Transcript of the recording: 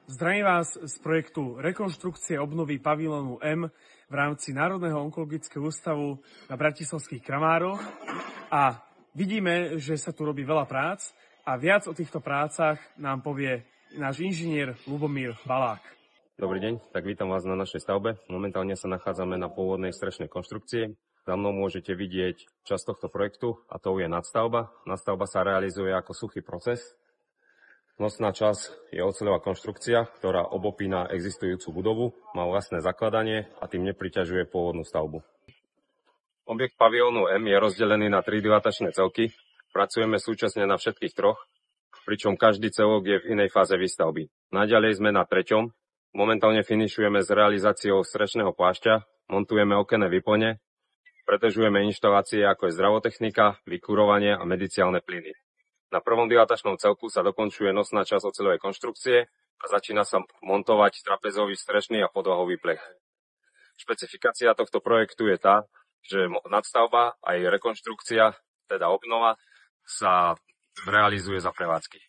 Zdravím vás z projektu rekonštrukcie obnovy pavilónu M v rámci Národného onkologického ústavu na Bratislavských Kramároch a vidíme, že sa tu robí veľa prác a viac o týchto prácach nám povie náš inžinier Ľubomír Balák. Dobrý deň, tak vítam vás na našej stavbe. Momentálne sa nachádzame na pôvodnej strešnej konštrukcii. Za mnou môžete vidieť časť tohto projektu a to je nadstavba. Nadstavba sa realizuje ako suchý proces. Nosná časť je oceľová konštrukcia, ktorá obopína existujúcu budovu, má vlastné zakladanie a tým nepriťažuje pôvodnú stavbu. Objekt pavilónu M je rozdelený na 3 dilatačné celky. Pracujeme súčasne na všetkých troch, pričom každý celok je v inej fáze výstavby. Naďalej sme na 3. Momentálne finišujeme s realizáciou strešného plášťa, montujeme okenné výplne, pretežujeme inštalácie ako je zdravotechnika, vykurovanie a mediciálne plyny. Na 1. dilatačnom celku sa dokončuje nosná časť oceľovej konštrukcie a začína sa montovať trapezový, strešný a podlahový plech. Špecifikácia tohto projektu je tá, že nadstavba aj rekonštrukcia, teda obnova, sa realizuje za prevádzky.